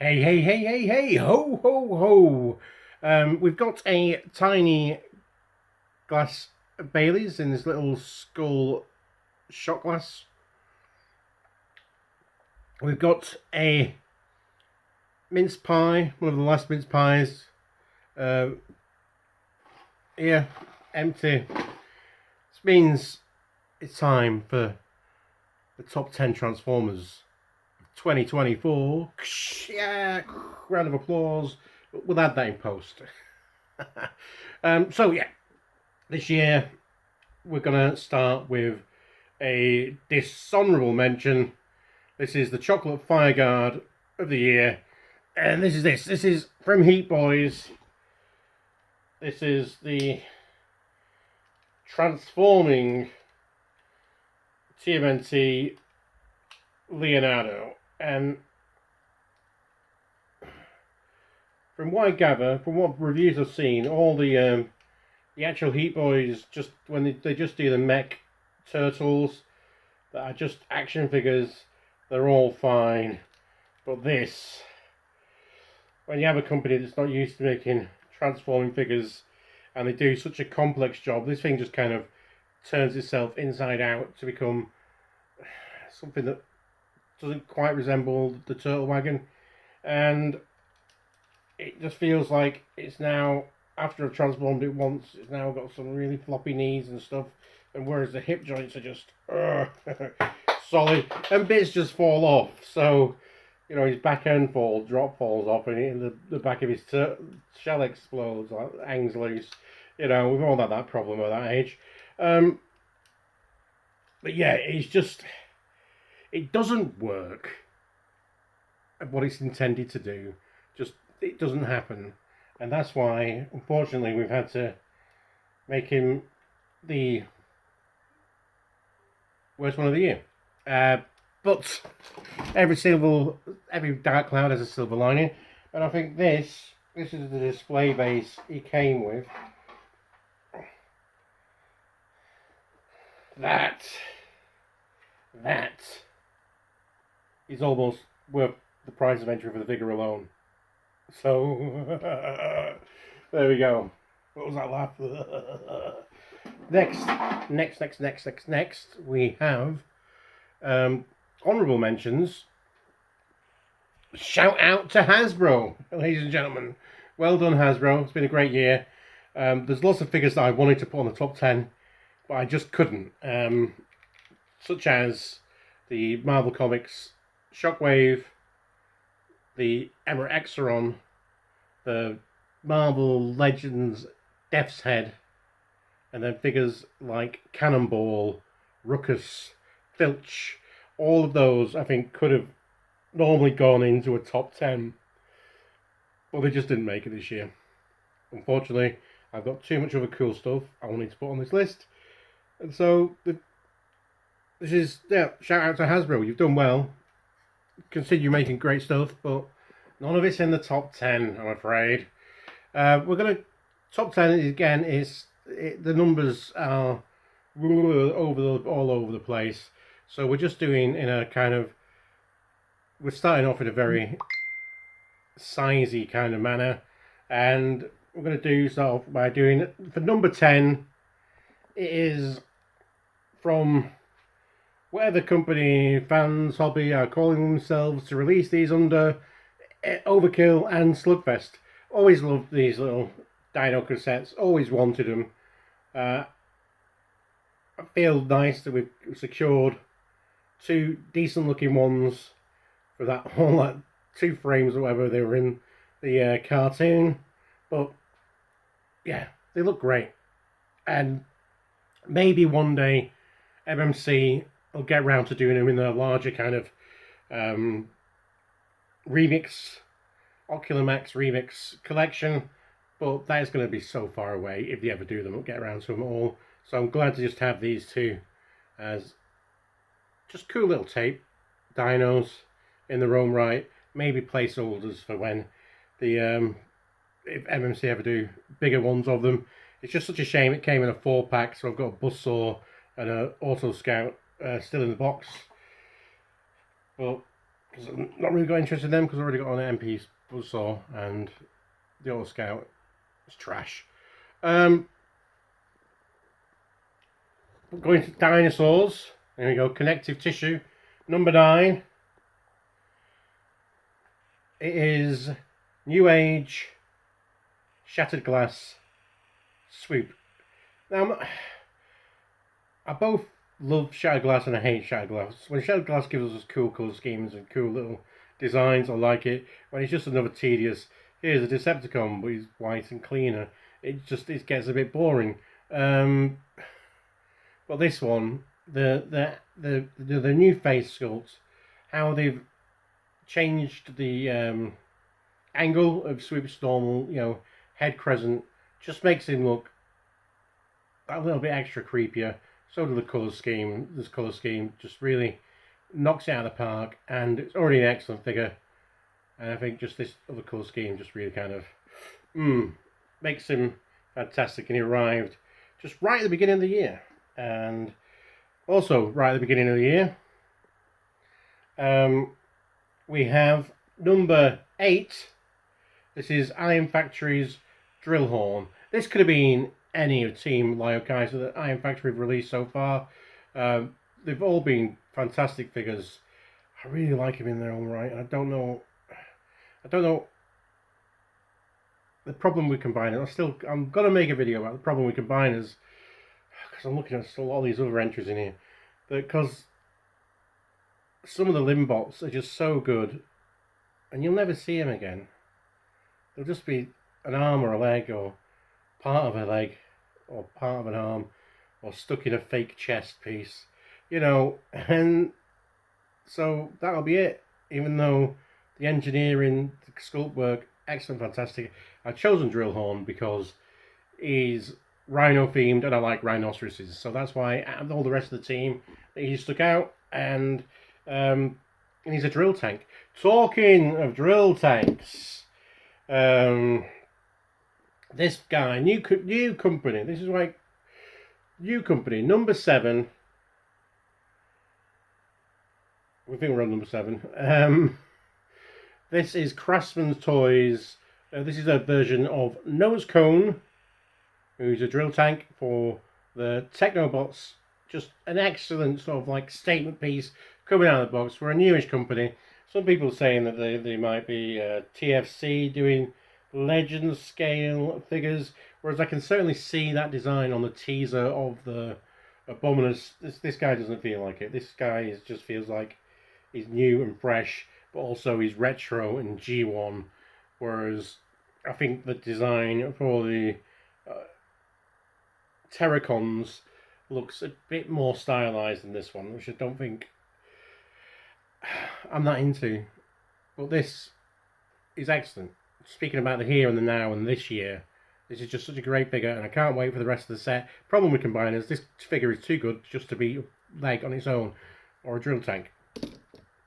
Hey, hey, hey, hey, hey, ho, ho, ho. We've got a tiny glass of Bailey's in this little skull shot glass. We've got a mince pie, one of the last mince pies. Uh, here, empty. This means it's time for the top 10 Transformers 2024. Yeah, round of applause. We'll add that in post. So, yeah, this year we're going to start with a dishonorable mention. This is the Chocolate Fireguard of the year. And this is from Heat Boys. This is the transforming TMNT Leonardo. And from what I gather, from what reviews I've seen, all the actual Heat Boys, just when they just do the mech turtles that are just action figures, they're all fine. But this, when you have a company that's not used to making transforming figures and they do such a complex job, this thing just kind of turns itself inside out to become something that doesn't quite resemble the Turtle Wagon. And it just feels like it's now, after I've transformed it once, it's now got some really floppy knees and stuff. And whereas the hip joints are just solid, and bits just fall off. So, you know, his back end drop falls off, and the back of his shell explodes, like hangs loose. You know, we've all had that problem at that age. But yeah, it's just, it doesn't work at what it's intended to do. Just, it doesn't happen. And that's why, unfortunately, we've had to make him the worst one of the year. But every dark cloud has a silver lining, and I think this is the display base he came with. That is almost worth the price of entry for the figure alone. So there we go. What was that laugh? Next, we have honourable mentions. Shout out to Hasbro, ladies and gentlemen. Well done, Hasbro. It's been a great year. There's lots of figures that I wanted to put on the top 10, but I just couldn't. Such as the Marvel Comics Shockwave, the Emma Exeron, the Marvel Legends Death's Head, and then figures like Cannonball, Ruckus, Filch. All of those, I think, could have normally gone into a top 10, but they just didn't make it this year. Unfortunately, I've got too much other cool stuff I wanted to put on this list, and so this is, yeah, shout out to Hasbro. You've done well. Continue making great stuff, but none of it's in the top 10, I'm afraid. We're going to, top 10 again is, the numbers are all over the place. So we're just doing in a kind of, we're starting off in a very sizey kind of manner, and we're going to start off by doing, for number 10, it is from whatever company fans hobby are calling themselves to release these under, Overkill and Slugfest. Always loved these little Dino cassettes, always wanted them. I feel nice that we've secured two decent looking ones for that whole, like, 2 frames or whatever they were in the cartoon. But yeah, they look great, and maybe one day MMC will get around to doing them in a larger kind of remix, Ocular Max remix collection, but that is going to be so far away if they ever do them. We'll get around to them all. So I'm glad to just have these two as just cool little tape dinos in their own right. Maybe placeholders for when the if MMC ever do bigger ones of them. It's just such a shame it came in a 4-pack, so I've got a Buzzsaw and an Auto Scout still in the box. But because I'm not really got interested in them because I've already got an MP Buzzsaw and the Auto Scout is trash. Going to dinosaurs. There we go. Connective tissue. Number 9. It is New Age Shattered Glass Swoop. Now, I both love Shattered Glass and I hate Shattered Glass. When Shattered Glass gives us cool colour schemes and cool little designs, I like it. When it's just another tedious, here's a Decepticon, but he's white and cleaner, it gets a bit boring. But this one, the new face sculpt, how they've changed the angle of Swoop's normal, head crescent, just makes him look a little bit extra creepier. So do the colour scheme. This colour scheme just really knocks it out of the park, and it's already an excellent figure. And I think just this other colour scheme just really kind of makes him fantastic. And he arrived just right at the beginning of the year. And also right at the beginning of the year, we have number 8. This is Iron Factory's Drill Horn. This could have been any of Team Lyokaiser that Iron Factory have released so far. They've all been fantastic figures. I really like him in their own right. I don't know the problem with combiners. I'm gonna make a video about the problem with combiners because I'm looking at still all these other entries in here. Because some of the limb bots are just so good, and you'll never see them again. They'll just be an arm or a leg, or part of a leg, or part of an arm, or stuck in a fake chest piece, and so that'll be it. Even though the engineering, the sculpt work, excellent, fantastic. I've chosen Drill Horn because he's rhino themed and I like rhinoceroses, so that's why out of all the rest of the team he stuck out, and he's a drill tank. Talking of drill tanks, this guy, new company. This is like new company, number 7. We think we're on number 7. This is Craftsman's Toys. This is a version of Nose Cone, who's a drill tank for the Technobots. Just an excellent sort of like statement piece coming out of the box. We're a newish company. Some people saying that they might be TFC doing legend scale figures, whereas I can certainly see that design on the teaser of the Abominus. This guy doesn't feel like it. This guy just feels like he's new and fresh, but also he's retro and G1, whereas I think the design for the Terracons looks a bit more stylized than this one, which I don't think I'm not into. But this is excellent. Speaking about the here and the now and this year, this is just such a great figure, and I can't wait for the rest of the set. Problem with combiners, this figure is too good just to be leg on its own, or a drill tank.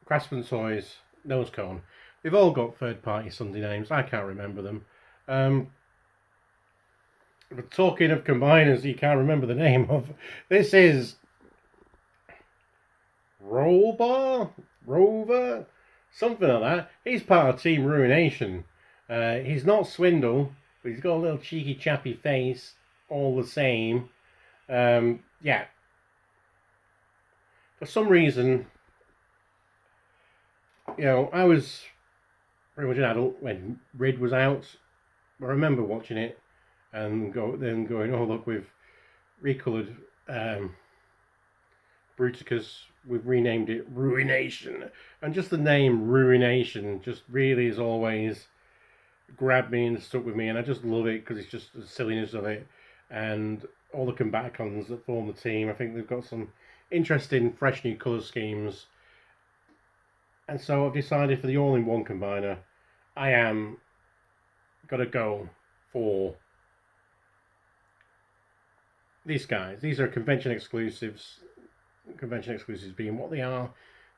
Craftsman's Toys, Nose Cone. They've all got third-party Sunday names. I can't remember them. But talking of combiners, you can't remember the name of. This is Rover, something like that. He's part of Team Ruination. He's not Swindle, but he's got a little cheeky chappy face, all the same. Yeah. For some reason, I was pretty much an adult when Rid was out. I remember watching it and going, oh look, we've recoloured Bruticus, we've renamed it Ruination. And just the name Ruination just really has always grabbed me and stuck with me, and I just love it because it's just the silliness of it and all the Combaticons that form the team. I think they've got some interesting, fresh new colour schemes. And so I've decided for the all-in-one combiner, I am going to go for these guys. These are convention exclusives. Convention exclusives being what they are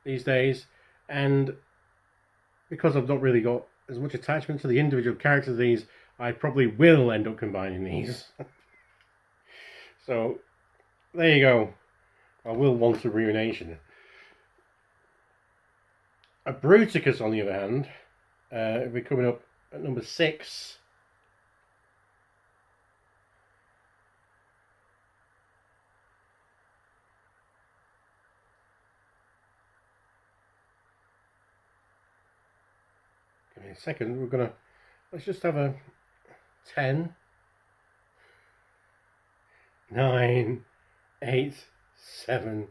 these days. And because I've not really got as much attachment to the individual characters of these, I probably will end up combining these. So, there you go. I will want a Ruination. A Bruticus, on the other hand, will be coming up at number 6. Give me a second. Let's just have a 10, 9, 8, 7.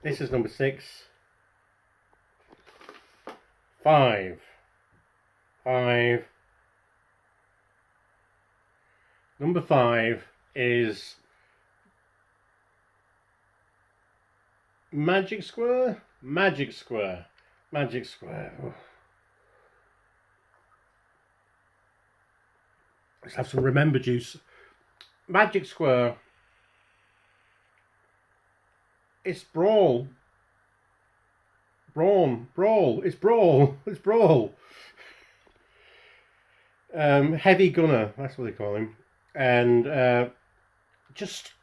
This is number 6. 5. Number 5 is Magic Square. Oh. Let's have some Remember Juice. Magic Square. It's Brawl. It's Brawl. Heavy Gunner, that's what they call him. And just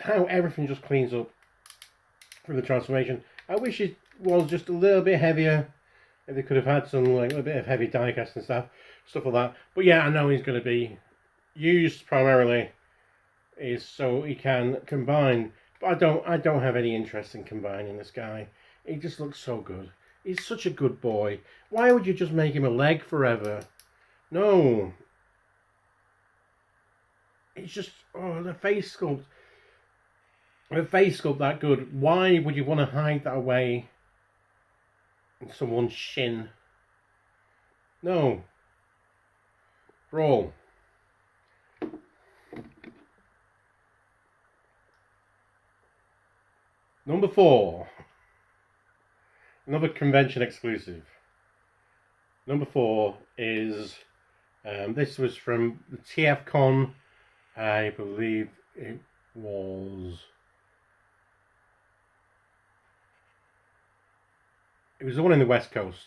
how everything just cleans up from the transformation. I wish it was just a little bit heavier. If they could have had some like a bit of heavy diecast and stuff like that. But yeah, I know he's going to be used primarily is so he can combine. But I don't have any interest in combining this guy. He just looks so good. He's such a good boy. Why would you just make him a leg forever? No. It's just, oh, the face sculpt. The face sculpt that good. Why would you want to hide that away in someone's shin? No. Brawl. Number 4. Another convention exclusive. Number 4 is, this was from the TFCon, I believe it was the one in the West Coast.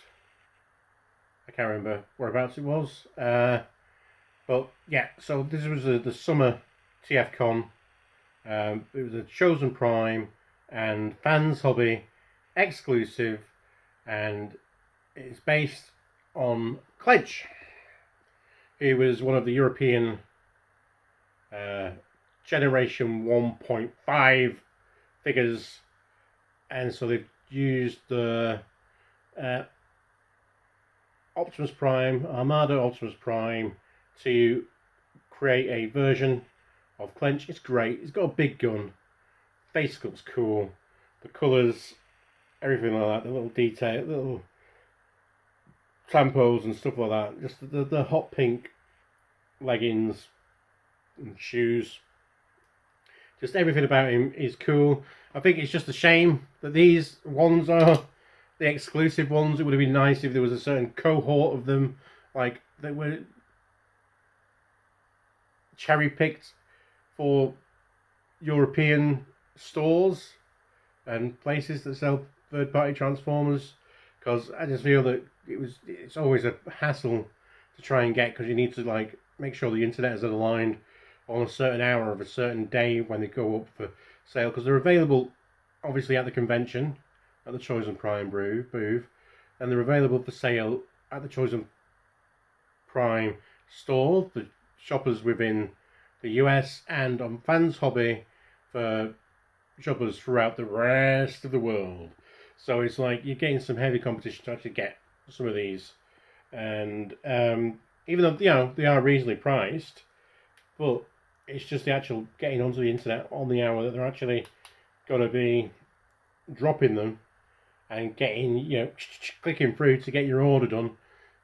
I can't remember whereabouts it was. But yeah, so this was the summer TFCon. It was a Chosen Prime and Fans Hobby exclusive, and it's based on Clench. He was one of the European Generation 1.5 figures, and so they've used the Optimus Prime, Armada Optimus Prime, to create a version of Clench. It's great. He's got a big gun. Face sculpt's cool. The colours, everything like that. The little detail, little tampos and stuff like that. Just the hot pink leggings and shoes. Just everything about him is cool. I think it's just a shame that these ones are the exclusive ones. It would have been nice if there was a certain cohort of them, like that were cherry picked for European stores and places that sell third-party Transformers. Because I just feel that it's always a hassle to try and get, because you need to like make sure the internet is aligned on a certain hour of a certain day when they go up for sale, because they're available obviously at the convention at the Chosen Prime booth, and they're available for sale at the Chosen Prime store, the shoppers within the US, and on Fans Hobby for shoppers throughout the rest of the world. So it's like you're getting some heavy competition to actually get some of these, and even though they are reasonably priced, but it's just the actual getting onto the internet on the hour that they're actually going to be dropping them and getting, clicking through to get your order done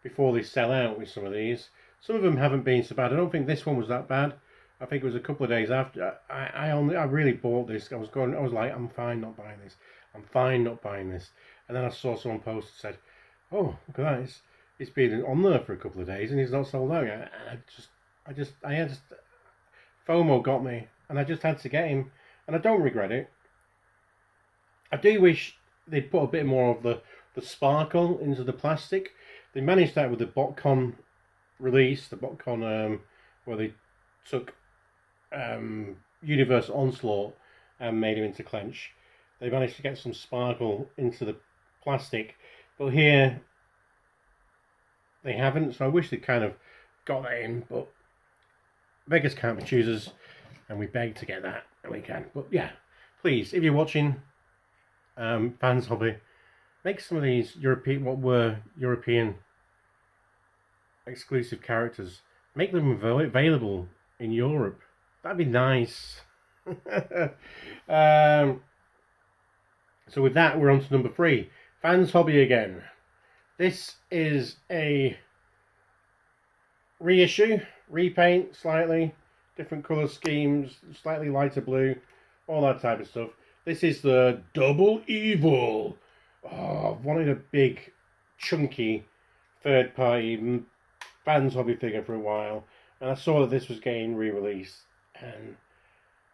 before they sell out with some of these. Some of them haven't been so bad. I don't think this one was that bad. I think it was a couple of days after. I really bought this. I was like, I'm fine not buying this. I'm fine not buying this. And then I saw someone post and said, oh, look at that. It's been on there for a couple of days and it's not sold out yet. I just FOMO got me, and I just had to get him, and I don't regret it. I do wish they'd put a bit more of the sparkle into the plastic. They managed that with the BotCon release, the BotCon where they took Universe Onslaught and made him into Clench. they managed to get some sparkle into the plastic, but here they haven't, so I wish they kind of got that in, but beggars can't be choosers, and we beg to get that, and we can. But yeah, please, if you're watching, Fans Hobby, make some of these what were European exclusive characters, make them available in Europe. That'd be nice. So with that, we're on to number 3. Fans Hobby again. This is a reissue, repaint slightly, different colour schemes, slightly lighter blue, all that type of stuff. This is the Double Evil. Oh, I've wanted a big, chunky, third-party Fans Hobby figure for a while, and I saw that this was getting re-released, and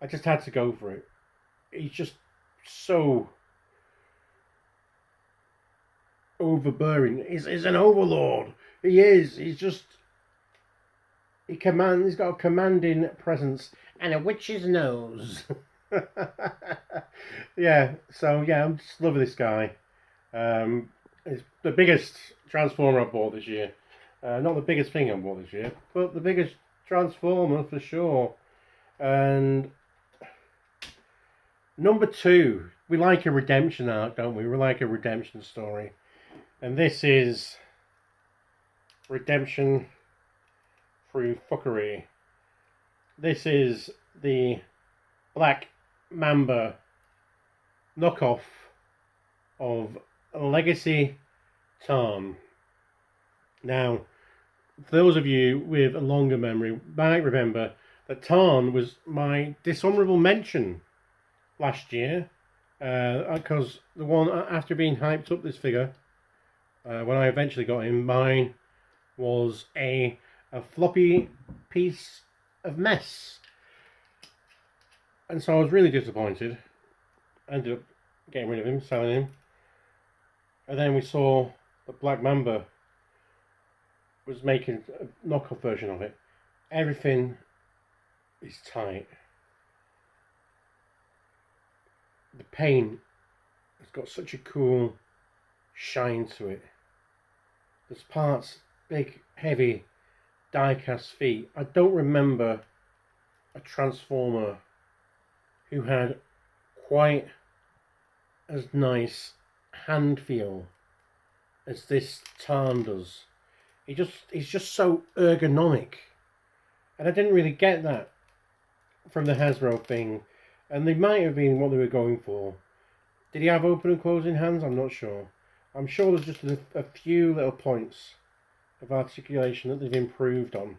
I just had to go for it. He's just so overbearing. He's an overlord. He is. He's got a commanding presence and a witch's nose. Yeah, so yeah, I'm just loving this guy. It's the biggest Transformer I bought this year. Not the biggest thing I bought this year, but the biggest Transformer for sure. And number 2, we like a redemption arc, don't we? We like a redemption story. And this is redemption through fuckery. This is the Black Mamba knockoff of Legacy Tarn. Now, those of you with a longer memory might remember that Tarn was my dishonorable mention last year, because the one after being hyped up this figure, when I eventually got him, mine was a floppy piece of mess. And so I was really disappointed. Ended up getting rid of him, selling him. And then we saw that Black Mamba was making a knockoff version of it. Everything is tight. The paint has got such a cool shine to it. There's parts, big, heavy, die-cast feet. I don't remember a Transformer who had quite as nice hand feel as this Tarn does. He's just so ergonomic, and I didn't really get that from the Hasbro thing, and they might have been what they were going for. Did he have open and closing hands? I'm not sure. I'm sure there's just a few little points of articulation that they've improved on,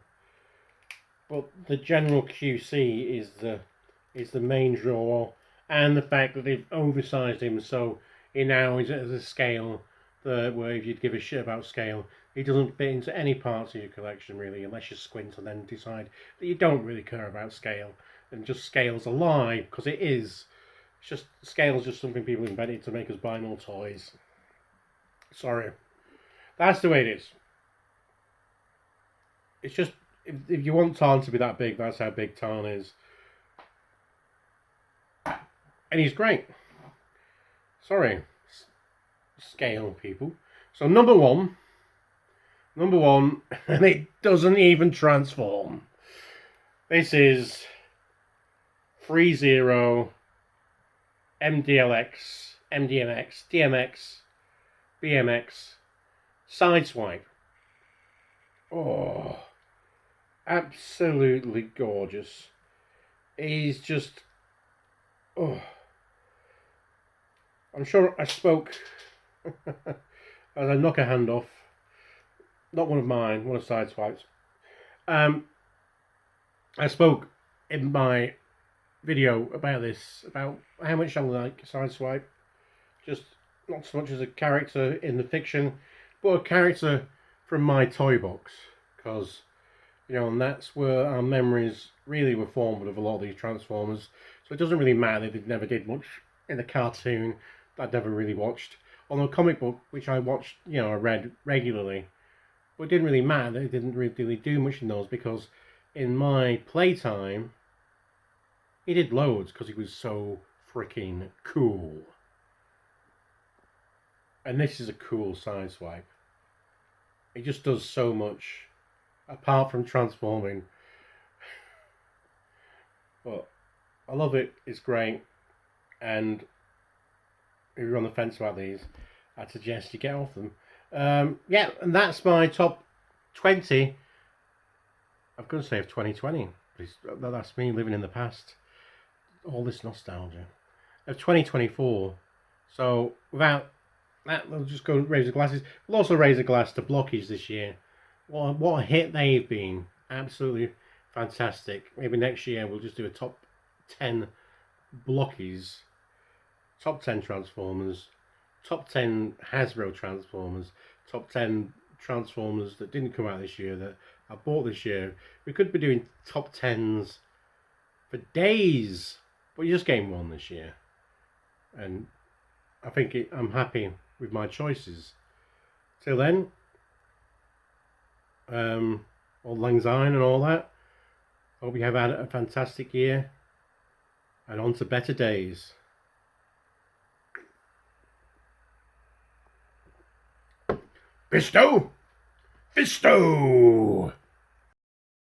but the general QC is the main draw, and the fact that they've oversized him so he now is at a scale where if you'd give a shit about scale, he doesn't fit into any parts of your collection really, unless you squint and then decide that you don't really care about scale, and just scale's a lie, because it is. It's just, scale's just something people invented to make us buy more toys. Sorry. That's the way it is. It's just, if you want Tarn to be that big, that's how big Tarn is. And he's great. Sorry. Scale, people. So number one, and it doesn't even transform. This is 3-0 MDLX, MDMX, DMX, BMX, Sideswipe. Oh, absolutely gorgeous. He's just, oh, I'm sure I spoke as I knock a hand off. Not one of mine, one of Sideswipe's. I spoke in my video about this, about how much I like Sideswipe. Just not so much as a character in the fiction, but a character from my toy box. Because, you know, and that's where our memories really were formed of a lot of these Transformers. So it doesn't really matter if they never did much in the cartoon that I never really watched. On a comic book, which I watched, you know, I read regularly. But it didn't really matter, it didn't really do much in those, because in my playtime, he did loads because he was so freaking cool. And this is a cool side swipe. It just does so much, apart from transforming. But I love it. It's great. And if you're on the fence about these, I'd suggest you get off them. Yeah, and that's my top 20. I'm going to say of 2020. That's me living in the past. All this nostalgia. Of 2024. So without that, we'll just go raise the glasses. We'll also raise a glass to Blockies this year. What a hit they've been. Absolutely fantastic. Maybe next year we'll just do a top 10 Blockies, top 10 Transformers, top 10 Hasbro Transformers, top 10 Transformers that didn't come out this year that I bought this year. We could be doing top 10s for days, but you're just getting one this year. And I think I'm happy with my choices. Till then, Old Lang Syne and all that. Hope you have had a fantastic year. And on to better days. Fisto! Fisto!